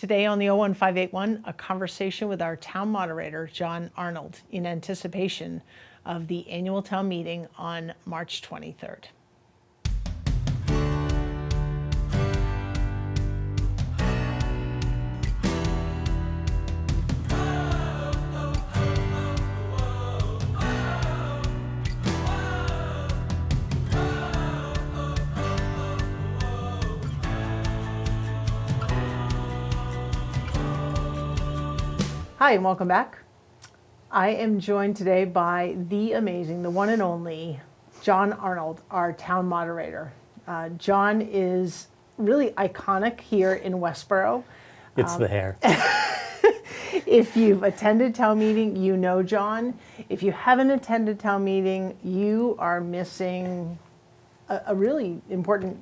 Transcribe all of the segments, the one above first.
Today on the 01581, a conversation with our town moderator, John Arnold, in anticipation of the annual town meeting on March 23rd. Hi, and welcome back. I am joined today by the amazing, the one and only John Arnold, our town moderator. John is really iconic here in Westborough. It's the hair. If you've attended town meeting, you know John. If you haven't attended town meeting, you are missing a really important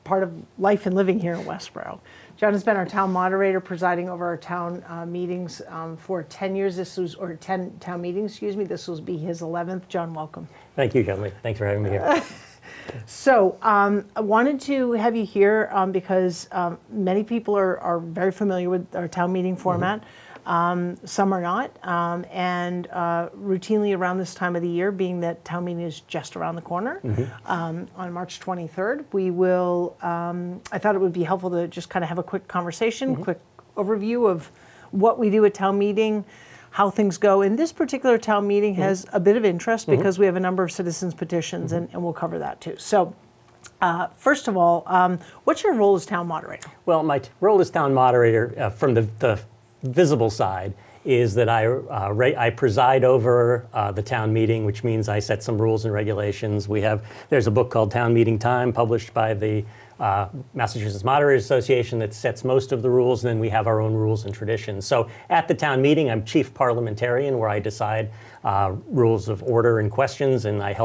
part of life and living here in Westborough. John has been our town moderator, presiding over our town meetings for 10 years. 10 town meetings, excuse me. This will be his 11th. John, welcome. Thank you, Shelby. Thanks for having me here. So I wanted to have you here because many people are very familiar with our town meeting format. Some are not, and routinely around this time of the year, being that town meeting is just around the corner, on March 23rd, we will, I thought it would be helpful to just kind of have a quick conversation, quick overview of what we do at town meeting, how things go. And this particular town meeting has a bit of interest because we have a number of citizens petitions, and we'll cover that too. So first of all, what's your role as town moderator? Well, my role as town moderator from the visible side is that I preside over the town meeting, which means I set some rules and regulations. There's a book called Town Meeting Time, published by the Massachusetts Moderators Association, that sets most of the rules, and then we have our own rules and traditions. So at the town meeting, I'm chief parliamentarian, where I decide rules of order and questions, and I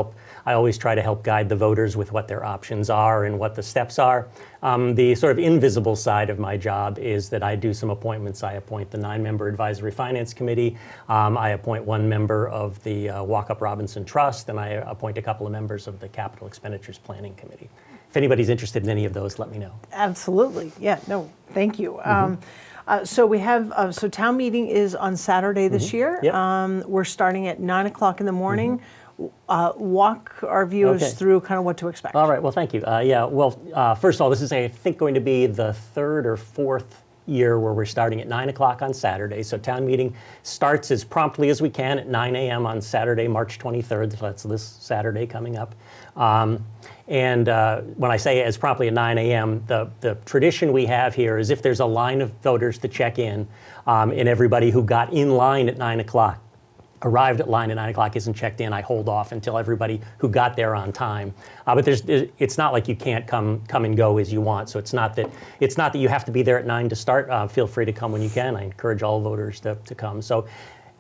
always try to help guide the voters with what their options are and what the steps are. The sort of invisible side of my job is that I do some appointments. I appoint the 9-member Advisory Finance Committee. I appoint one member of the Walkup Robinson Trust, and I appoint a couple of members of the Capital Expenditures Planning Committee. If anybody's interested in any of those, let me know. Absolutely. Yeah, no, thank you. So we have, so town meeting is on Saturday this year. Yep. We're starting at 9 o'clock in the morning. Walk our viewers through kind of what to expect. All right, well, thank you. First of all, this is, I think, going to be the third or fourth year where we're starting at 9 o'clock on Saturday. So town meeting starts as promptly as we can at 9 a.m. on Saturday, March 23rd. So that's this Saturday coming up. And when I say as promptly at 9 a.m., the tradition we have here is if there's a line of voters to check in, and everybody who got in line at 9 o'clock, arrived at line at 9 o'clock, isn't checked in, I hold off until everybody who got there on time. But it's not like you can't come and go as you want. So it's not that you have to be there at 9 to start. Feel free to come when you can. I encourage all voters to come. So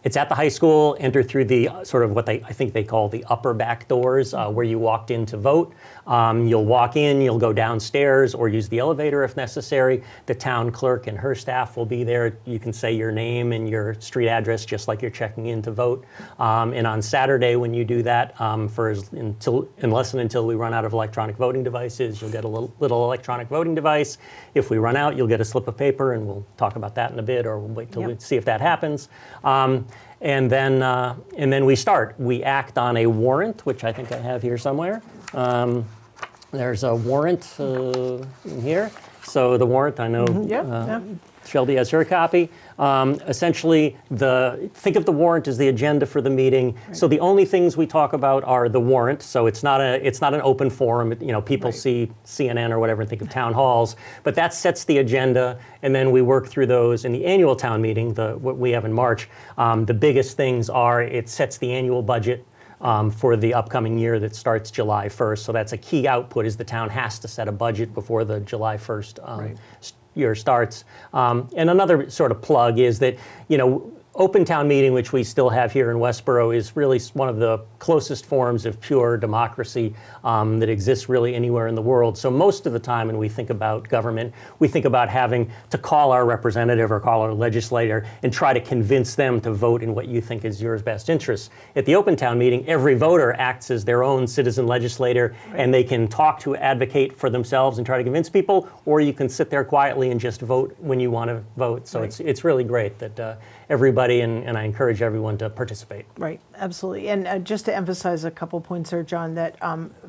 it's at the high school. Enter through the sort of what I think they call the upper back doors, where you walked in to vote. You'll walk in, you'll go downstairs or use the elevator if necessary. The town clerk and her staff will be there. You can say your name and your street address just like you're checking in to vote. And on Saturday when you do that, unless and until we run out of electronic voting devices, you'll get a little electronic voting device. If we run out, you'll get a slip of paper, and we'll talk about that in a bit, or we'll wait till we see if that happens. And then we start. We act on a warrant, which I think I have here somewhere. There's a warrant in here. So the warrant, I know Shelby has her copy. Essentially, think of the warrant as the agenda for the meeting. Right. So the only things we talk about are the warrant. So it's not an open forum. People see CNN or whatever and think of town halls. But that sets the agenda, and then we work through those in the annual town meeting, what we have in March. The biggest things are it sets the annual budget for the upcoming year that starts July 1st. So that's a key output, is the town has to set a budget before the July 1st year starts. And another sort of plug is that, open town meeting, which we still have here in Westborough, is really one of the closest forms of pure democracy that exists really anywhere in the world. So most of the time when we think about government, we think about having to call our representative or call our legislator and try to convince them to vote in what you think is your best interest. At the open town meeting, every voter acts as their own citizen legislator, and they can talk to advocate for themselves and try to convince people, or you can sit there quietly and just vote when you want to vote. So it's really great that everybody, and I encourage everyone to participate. Right, absolutely. And just to emphasize a couple points there, John, that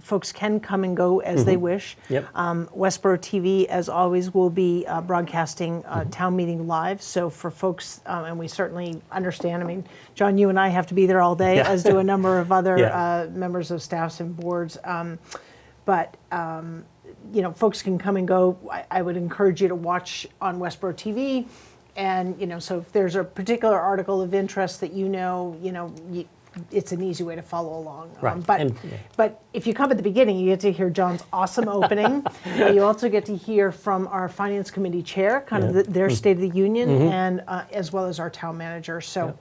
folks can come and go as they wish. Yep. Westborough TV, as always, will be broadcasting town meeting live. So for folks, and we certainly understand, I mean, John, you and I have to be there all day, as do a number of other members of staffs and boards. But folks can come and go. I would encourage you to watch on Westborough TV. And, so if there's a particular article of interest that it's an easy way to follow along. Right. But if you come at the beginning, you get to hear John's awesome opening. You also get to hear from our Finance Committee Chair, kind of their State of the Union, and as well as our town manager. So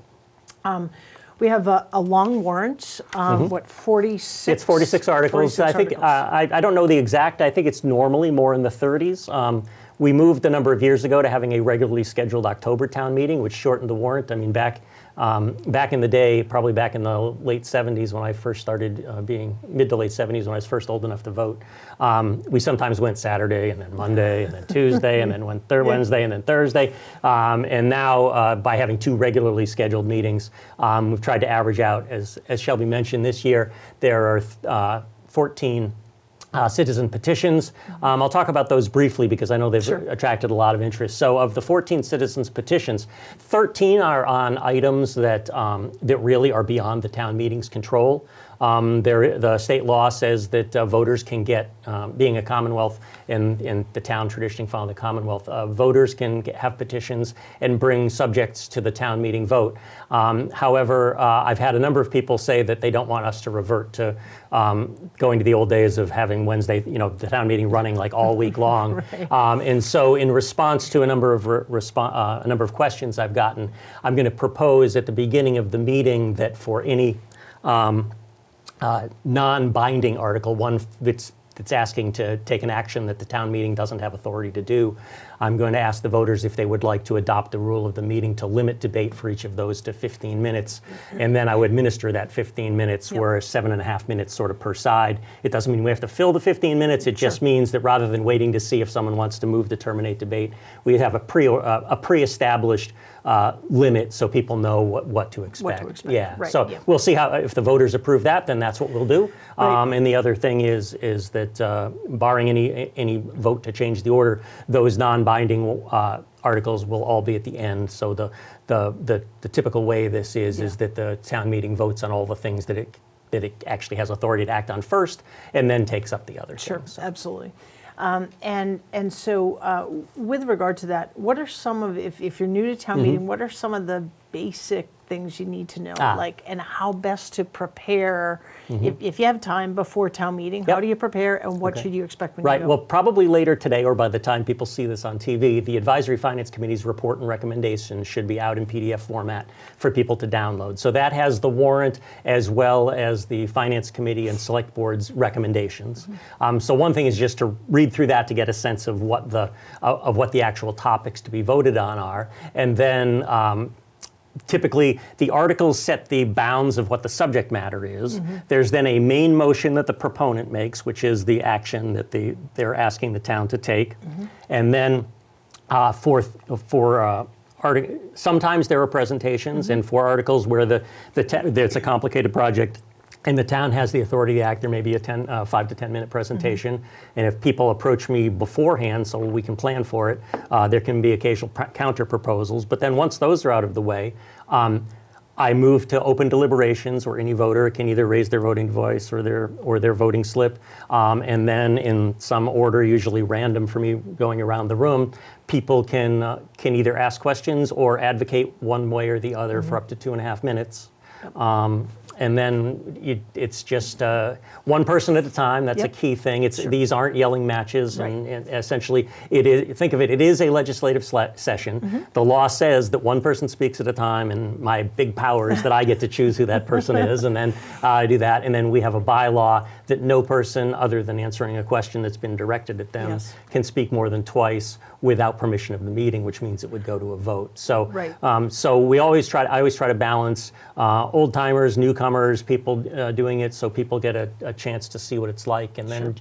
we have a long warrant, 46? It's 46 articles. 46 I think, I don't know the exact, I think it's normally more in the 30s. We moved a number of years ago to having a regularly scheduled October town meeting, which shortened the warrant. I mean, back in the day, probably back in the late 70s when I first started mid to late 70s when I was first old enough to vote, we sometimes went Saturday and then Monday and then Tuesday and then went Wednesday and then Thursday. And now by having 2 regularly scheduled meetings, we've tried to average out, as Shelby mentioned this year, there are 14 citizen petitions. I'll talk about those briefly because I know they've attracted a lot of interest. So of the 14 citizens petitions, 13 are on items that really are beyond the town meeting's control. The state law says that voters can get, being a Commonwealth and the town traditionally following the Commonwealth, voters can have petitions and bring subjects to the town meeting vote. However, I've had a number of people say that they don't want us to revert to going to the old days of having Wednesday, the town meeting running like all week long. And so in response to a number of questions I've gotten, I'm going to propose at the beginning of the meeting that for any non-binding article, one that's asking to take an action that the town meeting doesn't have authority to do, I'm going to ask the voters if they would like to adopt the rule of the meeting to limit debate for each of those to 15 minutes. And then I would administer that 15 minutes, where 7.5 minutes sort of per side. It doesn't mean we have to fill the 15 minutes. It just means that rather than waiting to see if someone wants to move to terminate debate, we have a pre-established limit so people know what to expect. We'll see if the voters approve that, then that's what we'll do. And the other thing is that barring any vote to change the order, those non-binding articles will all be at the end. So the typical way this is that the town meeting votes on all the things that it actually has authority to act on first, and then takes up the other things. Sure, absolutely. And so with regard to that, what are some of, if you're new to town meeting, what are some of the basic things you need to know, and how best to prepare if you have time before town meeting? How do you prepare, and what should you expect when you go? Well, probably later today, or by the time people see this on TV, the Advisory Finance Committee's report and recommendations should be out in PDF format for people to download. So that has the warrant as well as the Finance Committee and Select Board's recommendations. So one thing is just to read through that to get a sense of what the actual topics to be voted on are, and then typically, the articles set the bounds of what the subject matter is. There's then a main motion that the proponent makes, which is the action that they're asking the town to take. And then sometimes there are presentations, and for articles where it's a complicated project and the town has the authority to act, there may be a 5 to 10 minute presentation. And if people approach me beforehand so we can plan for it, there can be occasional counter proposals. But then once those are out of the way, I move to open deliberations, where any voter can either raise their voting voice or their voting slip. And then in some order, usually random for me going around the room, people can either ask questions or advocate one way or the other for up to 2.5 minutes. And then it's just one person at a time. That's a key thing. These aren't yelling matches, and essentially, think of it. It is a legislative session. The law says that one person speaks at a time, and my big power is that I get to choose who that person is, and then I do that. And then we have a bylaw that no person, other than answering a question that's been directed at them, can speak more than twice without permission of the meeting, which means it would go to a vote. So, so I always try to balance old timers, newcomers, people doing it, so people get a chance to see what it's like. And then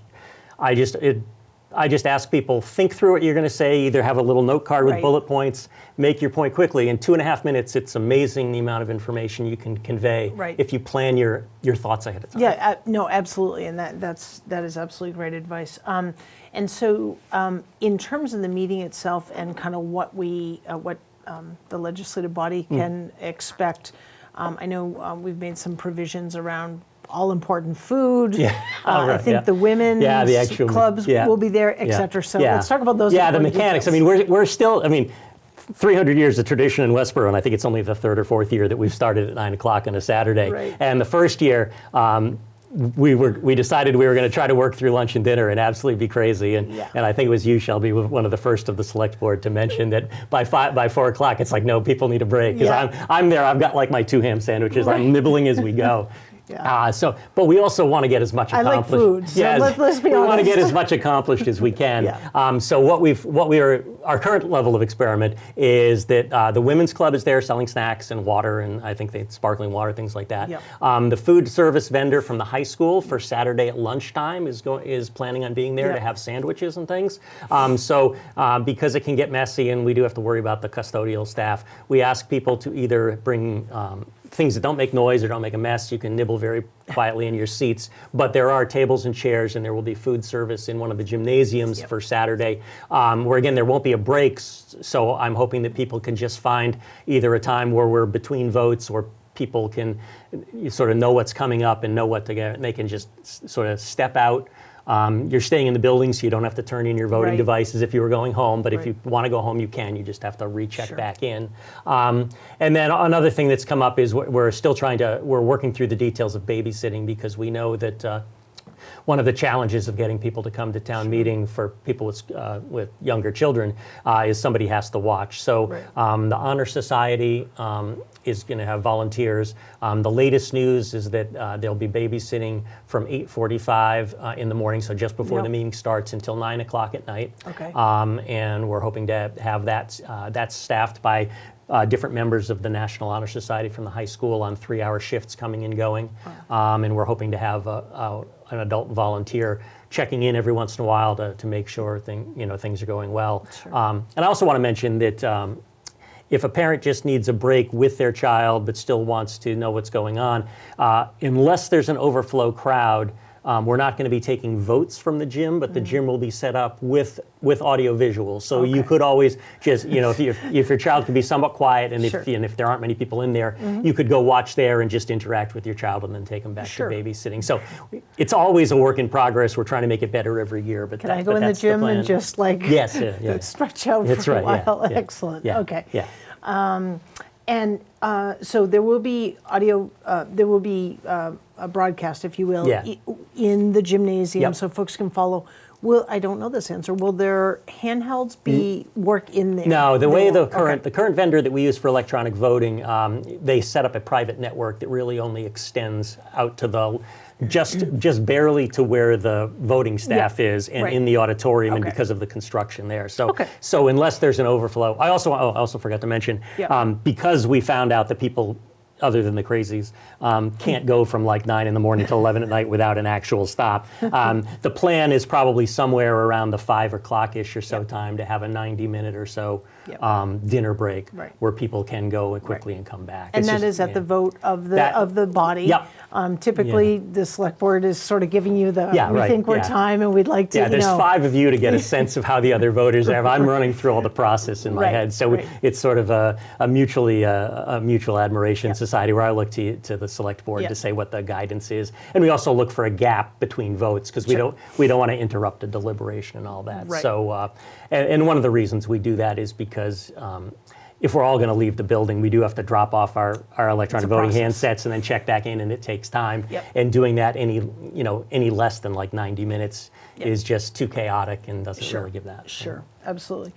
I just ask people, think through what you're going to say. Either have a little note card with bullet points, make your point quickly. In 2.5 minutes, it's amazing the amount of information you can convey if you plan your thoughts ahead of time. Yeah, no, absolutely, and that is absolutely great advice. And so, in terms of the meeting itself and kind of what the legislative body can expect, I know we've made some provisions around all-important food. I think the women's the clubs will be there, et cetera. So let's talk about those. Yeah, the mechanics. Details. I mean, we're still. I mean, 300 years of tradition in Westborough, and I think it's only the third or fourth year that we've started at 9 o'clock on a Saturday. And the first year, we decided we were going to try to work through lunch and dinner and absolutely be crazy. And I think it was you, Shelby, one of the first of the select board to mention that by 4 o'clock, it's like, no, people need a break. Because I'm there, I've got like my 2 ham sandwiches, I'm nibbling as we go. But we also want to get as much accomplished. I like food, so let's be honest. We want to get as much accomplished as we can. So our current level of experiment is that the women's club is there selling snacks and water, and I think sparkling water, things like that. The food service vendor from the high school for Saturday at lunchtime is planning on being there to have sandwiches and things. Because it can get messy and we do have to worry about the custodial staff, we ask people to either bring things that don't make noise or don't make a mess. You can nibble very quietly in your seats, but there are tables and chairs, and there will be food service in one of the gymnasiums for Saturday, where again, there won't be a break. So I'm hoping that people can just find either a time where we're between votes, or people can sort of know what's coming up and know what to get. They can just sort of step out. You're staying in the building, so you don't have to turn in your voting devices if you were going home. But if you want to go home, you can. You just have to recheck back in. And then another thing that's come up is we're working through the details of babysitting, because we know that one of the challenges of getting people to come to town meeting for people with younger children is somebody has to watch. So the Honor Society is going to have volunteers. The latest news is that they'll be babysitting from 8:45 in the morning, so just before the meeting starts, until 9 o'clock at night. And we're hoping to have that's staffed by different members of the National Honor Society from the high school on 3-hour shifts coming and going. And we're hoping to have an adult volunteer checking in every once in a while to make sure things are going well. And I also want to mention that if a parent just needs a break with their child but still wants to know what's going on, unless there's an overflow crowd, we're not going to be taking votes from the gym, but the gym will be set up with audio visuals. So you could always just, if your child can be somewhat quiet, and if there aren't many people in there, you could go watch there and just interact with your child and then take them back to babysitting. So it's always a work in progress. We're trying to make it better every year. But can I go in the gym and just stretch out for a while? Excellent. Okay. And so there will be audio, there will be a broadcast, if you will, in the gymnasium, so folks can follow. I don't know this answer. Will their handhelds work in there? No, the current vendor that we use for electronic voting, they set up a private network that really only extends out to just barely to where the voting staff is, and in the auditorium, and because of the construction there. So unless there's an overflow, I also forgot to mention, because we found out that people, other than the crazies, can't go from like 9 in the morning till 11 at night without an actual stop. The plan is probably somewhere around the 5 o'clock-ish or so time to have a 90-minute or so dinner break where people can go quickly and come back. And that is at the vote of the body. Typically, the select board is sort of giving you the, we think we're time and we'd like to, there's 5 of you to get a sense of how the other voters are. I'm running through all the process in my head. So it's sort of a mutual admiration society where I look to the select board to say what the guidance is. And we also look for a gap between votes, because we don't want to interrupt a deliberation and all that. So, and one of the reasons we do that is because if we're all going to leave the building, we do have to drop off our electronic voting process. handsets and then check back in, and it takes time. Yep. And doing that any less than like 90 minutes Yep. is just too chaotic and doesn't really give that. Sure, absolutely.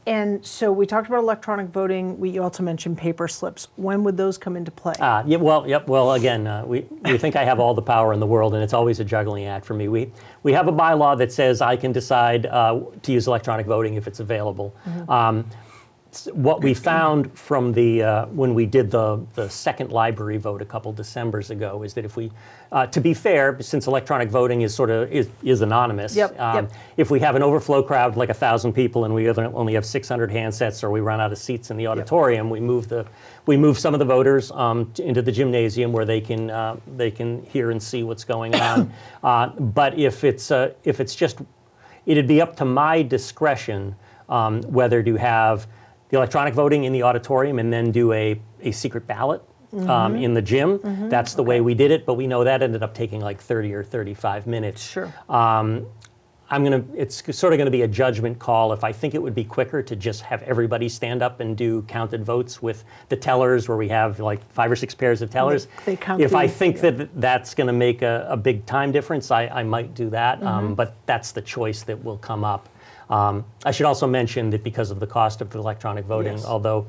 And so we talked about electronic voting. You also mentioned paper slips. When would those come into play? Well, again, we think I have all the power in the world, and it's always a juggling act for me. We have a bylaw that says I can decide to use electronic voting if it's available. What we found from when we did the second library vote a couple Decembers ago is that if we, to be fair, since electronic voting is is anonymous, Yep. if we have an overflow crowd like 1,000 people and we only have 600 handsets or we run out of seats in the auditorium, we move some of the voters into the gymnasium where they can hear and see what's going on. But if it's just, it'd be up to my discretion whether to have the electronic voting in the auditorium and then do a secret ballot in the gym. That's the way we did it, but we know that ended up taking like 30 or 35 minutes. Sure. It's sort of going to be a judgment call. If I think it would be quicker to just have everybody stand up and do counted votes with the tellers, where we have like 5 or 6 pairs of tellers. They count if I think that that's going to make a big time difference, I might do that. But that's the choice that will come up. I should also mention that because of the cost of the electronic voting, Yes. although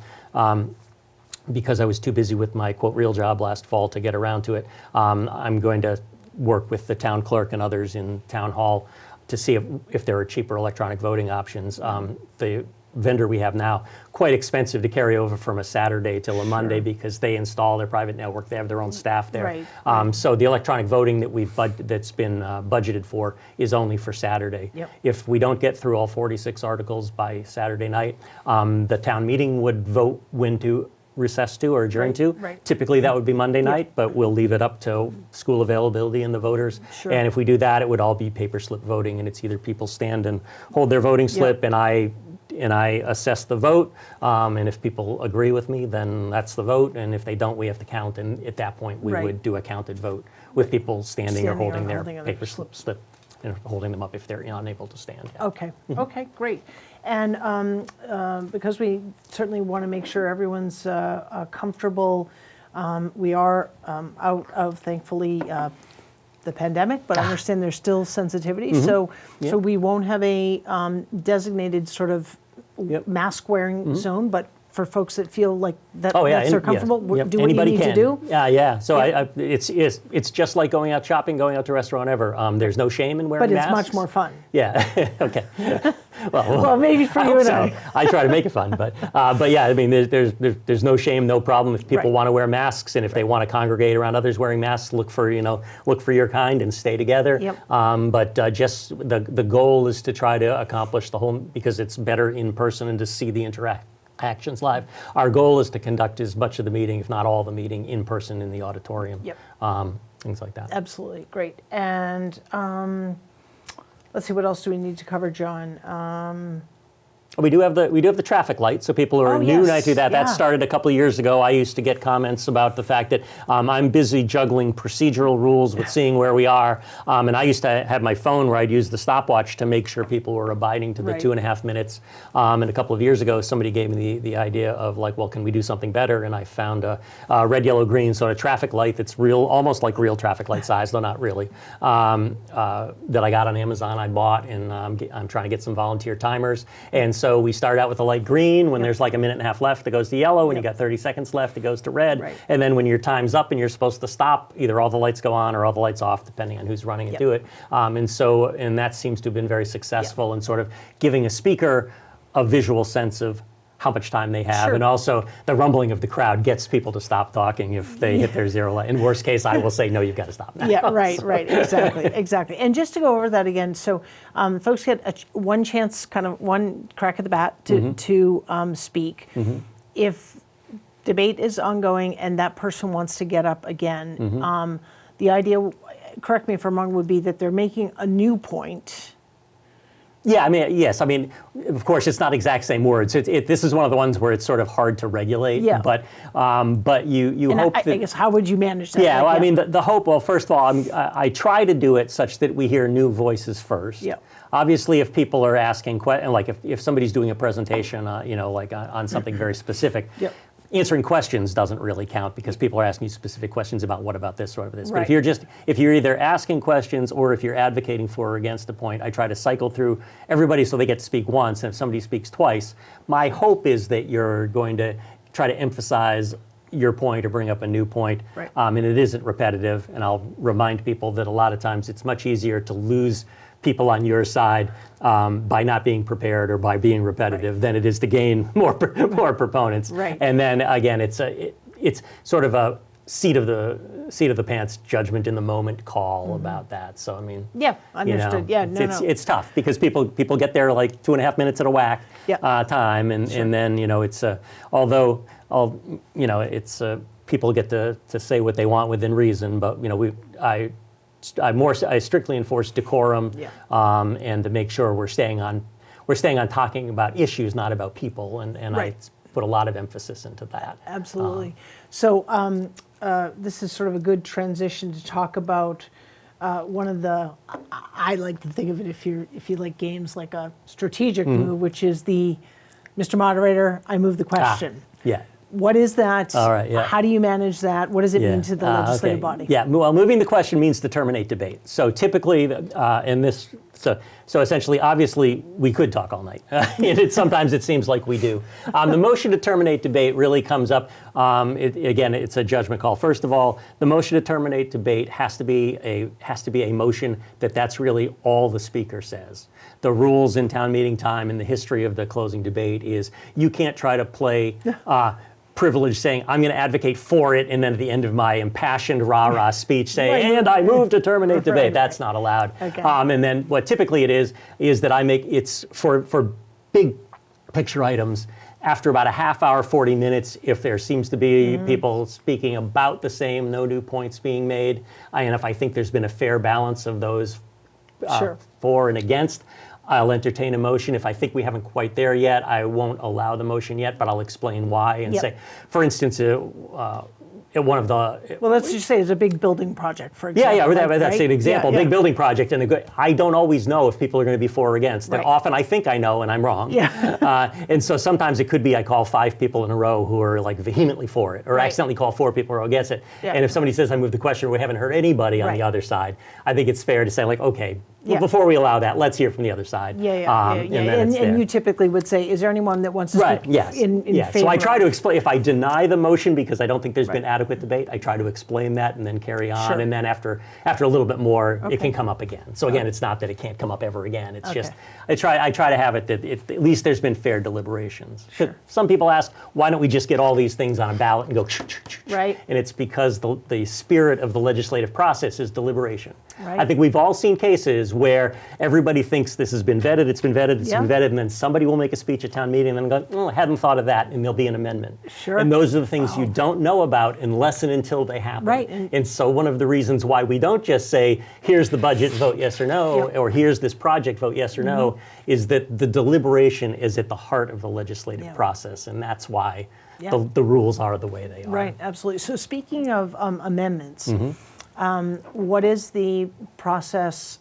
because I was too busy with my quote real job last fall to get around to it, I'm going to work with the town clerk and others in town hall to see if there are cheaper electronic voting options. The vendor we have now, quite expensive to carry over from a Saturday till a Monday because they install their private network. They have their own staff there. Right. So the electronic voting that that's been budgeted for is only for Saturday. Yep. If we don't get through all 46 articles by Saturday night, the town meeting would vote when to recess to or adjourn to. Right. Typically that would be Monday night, but we'll leave it up to school availability and the voters. Sure. And if we do that, it would all be paper slip voting, and it's either people stand and hold their voting slip and I assess the vote, and if people agree with me, then that's the vote, and if they don't, we have to count, and at that point, we Right. would do a counted vote with people standing or holding their holding their paper slip and holding them up if they're unable to stand. Yeah. Okay, okay, great. And because we certainly want to make sure everyone's comfortable, we are out of, thankfully, the pandemic, but I understand there's still sensitivity. So we won't have a designated sort of mask-wearing zone, but for folks that feel like that they're comfortable, do what Anybody you need can. to do. Yeah. So it's just like going out shopping, going out to a restaurant, ever. There's no shame in wearing But masks. it's much more fun. Yeah. Okay. Well, maybe for I you hope and so. I. I try to make it fun, but yeah, I mean, there's no shame, no problem if people Right. want to wear masks, and if they want to congregate around others wearing masks, look for your kind and stay together. Yep. But just the goal is to try to accomplish the whole, because it's better in person and to see the interactions live. Our goal is to conduct as much of the meeting, if not all the meeting, in person in the auditorium. Yep. Things like that. Absolutely, great. And let's see, what else do we need to cover, John? We do have the traffic light, so people who are new yes, to that. yeah. That started a couple of years ago. I used to get comments about the fact that I'm busy juggling procedural rules with seeing where we are, and I used to have my phone where I'd use the stopwatch to make sure people were abiding to the Right. 2.5 minutes. And a couple of years ago, somebody gave me the idea of like, well, can we do something better? And I found a red, yellow, green, so a traffic light that's real, almost like real traffic light size, though not really, that I got on Amazon. I bought, and I'm trying to get some volunteer timers. And so we start out with the light green. When there's like a minute and a half left, it goes to yellow. When you got 30 seconds left, it goes to red. Right. And then when your time's up and you're supposed to stop, either all the lights go on or all the lights off, depending on who's running it to it. And that seems to have been very successful in sort of giving a speaker a visual sense of how much time they have. Sure. And also the rumbling of the crowd gets people to stop talking if they hit their zero light. In worst case, I will say, no, you've got to stop now. Yeah, right, exactly. And just to go over that again, so folks get one chance, kind of one crack at the bat to speak. If debate is ongoing and that person wants to get up again, the idea, correct me if I'm wrong, would be that they're making a new point Yeah, I mean, yes. I mean, of course, it's not exact same words. This is one of the ones where it's sort of hard to regulate. Yeah. But you And hope I that. guess, how would you manage that? Yeah, Like, well, I mean, the hope. Well, first of all, I try to do it such that we hear new voices first. Yeah. Obviously, if people are asking questions, like if somebody's doing a presentation, like on something very specific. Yep. Answering questions doesn't really count because people are asking you specific questions about what about this or what about this. But Right. if you're either asking questions or if you're advocating for or against a point, I try to cycle through everybody so they get to speak once. And if somebody speaks twice, my hope is that you're going to try to emphasize your point or bring up a new point. Right. And it isn't repetitive. And I'll remind people that a lot of times it's much easier to lose people on your side by not being prepared or by being repetitive than it is to gain more proponents. Right. And then again, it's sort of a seat of the pants judgment in the moment call about that. So I mean, Yeah, understood. Yeah, it's tough because people get there like 2.5 minutes at a whack Yeah. time, and then it's it's people get to say what they want within reason, but I strictly enforce decorum, and to make sure we're staying on talking about issues, not about people, and Right. I put a lot of emphasis into that. Absolutely. So this is sort of a good transition to talk about one of the, I like to think of it, if you like games, like a strategic move, which is the, Mr. Moderator, I move the question. Yeah. What is that? All right, yeah. How do you manage that? What does it mean to the legislative okay. body? Yeah, well, moving the question means to terminate debate. So typically, in this, so essentially, obviously, we could talk all night. Sometimes it seems like we do. The motion to terminate debate really comes up. Again, it's a judgment call. First of all, the motion to terminate debate has to be a motion that's really all the speaker says. The rules in town meeting time and the history of the closing debate is you can't try to play privilege saying, I'm going to advocate for it, and then at the end of my impassioned rah-rah speech say, Right. and I move to terminate debate. Right. That's not allowed. Okay. And then what typically it is that I make, it's for big picture items, after about a half hour, 40 minutes, if there seems to be people speaking about the same, no new points being made, and if I think there's been a fair balance of those Sure. for and against, I'll entertain a motion. If I think we haven't quite there yet, I won't allow the motion yet, but I'll explain why and Yep. say, for instance, one of the Well, let's just say it's a big building project, for yeah, example. that's right? an example. Yeah, Big building project, and I don't always know if people are going to be for or against. Right. Often I think I know, and I'm wrong. Yeah. And so sometimes it could be I call 5 people in a row who are like vehemently for it, or Right. accidentally call 4 people who are against it. Yeah. And if somebody says I move the question, we haven't heard anybody on Right. the other side. I think it's fair to say like, okay, well, Yeah. before we allow that, let's hear from the other side. Yeah. And then it's there. And you typically would say, is there anyone that wants to Right, speak yes. in yes. favor So I try to of- explain, if I deny the motion because I don't think there's been Right. adequate debate, I try to explain that and then carry on. Sure. And then after a little bit more, Okay. it can come up again. So again, it's not that it can't come up ever again. It's Okay. just, I try to have it that at least there's been fair deliberations. Sure. Some people ask, why don't we just get all these things on a ballot and go, Right. and it's because the spirit of the legislative process is deliberation. Right. I think we've all seen cases where everybody thinks this has been vetted, it's been vetted, it's Yeah. been vetted, and then somebody will make a speech at town meeting and then go, I hadn't thought of that, and there'll be an amendment. Sure. And those are the things you don't know about unless and until they happen. Right. And so one of the reasons why we don't just say, here's the budget, vote yes or no, Yep. or here's this project, vote yes or no, is that the deliberation is at the heart of the legislative Yeah. process, and that's why Yeah. the rules are the way they are. Right, absolutely. So speaking of amendments, Mm-hmm. what is the process?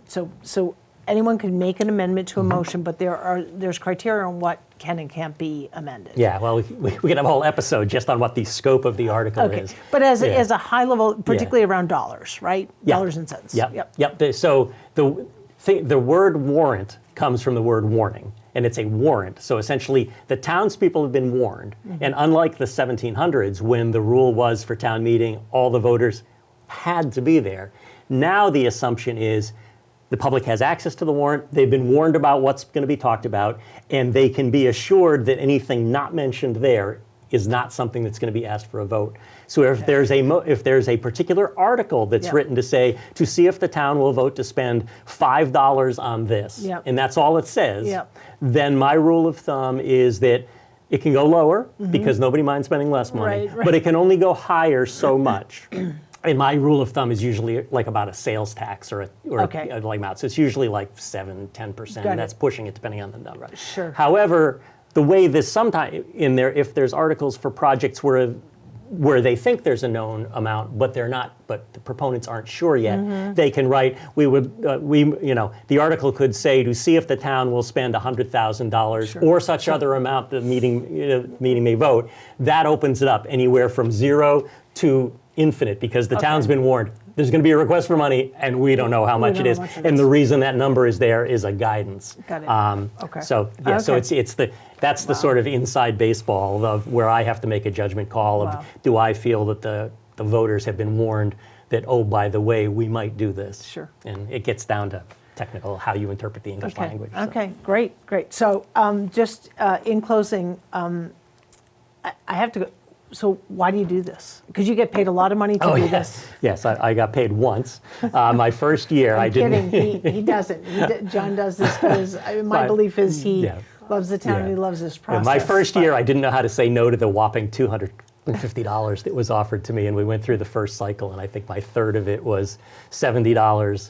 So anyone can make an amendment to a Mm-hmm. motion, but there's criteria on what can and can't be amended. Yeah, well, we could have a whole episode just on what the scope of the article Okay, is. but as Yeah. a high level, particularly around dollars, right? Yeah. Dollars and cents. Yep. So the word warrant comes from the word warning, and it's a warrant. So essentially, the townspeople have been warned. And unlike the 1700s, when the rule was for town meeting, all the voters had to be there, now the assumption is the public has access to the warrant, they've been warned about what's going to be talked about, and they can be assured that anything not mentioned there is not something that's going to be asked for a vote. So if there's a particular article that's Yeah. written to see if the town will vote to spend $5 on this, Yeah. and that's all it says, Yeah. then my rule of thumb is that it can go lower because nobody minds spending less money, Right, right. but it can only go higher so much. And my rule of thumb is usually like about a sales tax or Okay. a like amount. So it's usually like 7-10%. Got it. That's pushing it depending on the number. Sure. However, the way this sometimes in there, if there's articles for projects where they think there's a known amount, but they're not, but the proponents aren't sure yet, they can write, the article could say to see if the town will spend $100,000 or such other amount the meeting may vote. That opens it up anywhere from 0 to infinite, because the town's been warned. There's going to be a request for money, and we don't know how much it is. And the reason that number is there is a guidance. Got it. Okay. So yeah, so Okay. that's the sort of inside baseball of where I have to make a judgment call of, Wow. do I feel that the voters have been warned that, oh, by the way, we might do this. Sure. And it gets down to technical, how you interpret the English Okay. language. so. Okay, great. So just in closing, I have to go. So why do you do this? Because you get paid a lot of money to do this. Yes, I got paid once. My first year, I I'm didn't. kidding. He doesn't. John does this because my belief is he Yeah. loves the town and Yeah. he loves this Yeah, process. my first year, I didn't know how to say no to the whopping $250 that was offered to me, and we went through the first cycle, and I think my third of it was $70.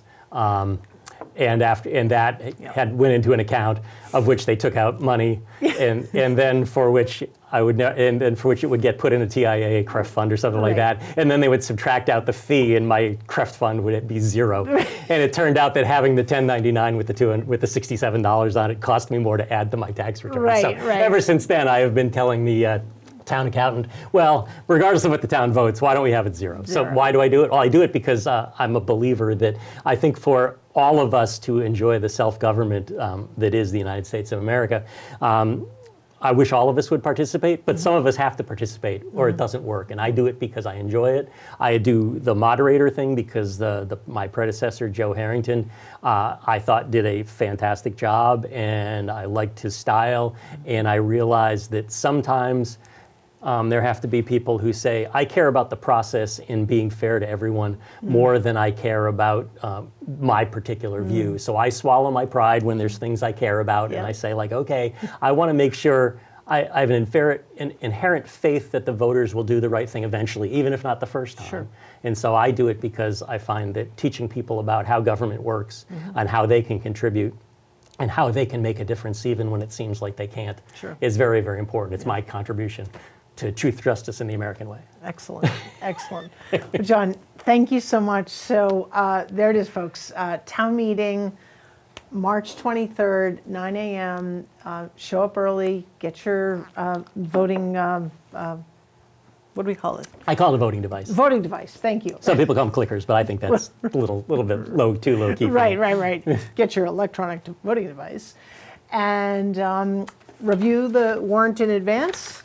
And that had went into an account of which they took out money, and then for which and then for which it would get put in a TIA, CREF fund or something like Right. that, and then they would subtract out the fee, and my CREF fund would be zero. And it turned out that having the 1099 with the $67 on it cost me more to add to my tax return. Right, So right. ever since then, I have been telling the town accountant, well, regardless of what the town votes, why don't we have it zero? So Zero. why do I do it? Well, I do it because I'm a believer that I think for all of us to enjoy the self-government that is the United States of America, I wish all of us would participate, but some of us have to participate or it doesn't work. And I do it because I enjoy it. I do the moderator thing because my predecessor, Joe Harrington, I thought did a fantastic job, and I liked his style. And I realized that sometimes there have to be people who say, I care about the process in being fair to everyone more than I care about my particular view. So I swallow my pride when there's things I care about, and I say, like, okay, I want to make sure I have an inherent faith that the voters will do the right thing eventually, even if not the first time. Sure. And so I do it because I find that teaching people about how government works and how they can contribute and how they can make a difference even when it seems like they can't is very, very important. It's my contribution to truth, justice, and the American way. Excellent. John, thank you so much. So there it is, folks. Town meeting, March 23rd, 9 a.m. Show up early, get your voting, what do we call it? I call it a voting device. Voting device, thank you. Some people call them clickers, but I think that's a little bit too low key. for me. Right. Get your electronic voting device. And review the warrant in advance.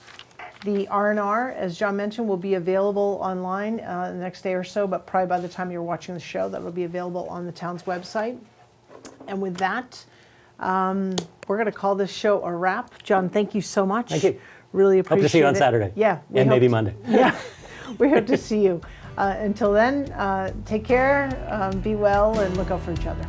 The R&R, as John mentioned, will be available online the next day or so, but probably by the time you're watching the show, that will be available on the town's website. And with that, we're going to call this show a wrap. John, thank you so much. Thank you. Really appreciate it. Hope to see you on Saturday. Yeah. And maybe Monday. Yeah, we hope to see you. Until then, take care, be well, and look out for each other.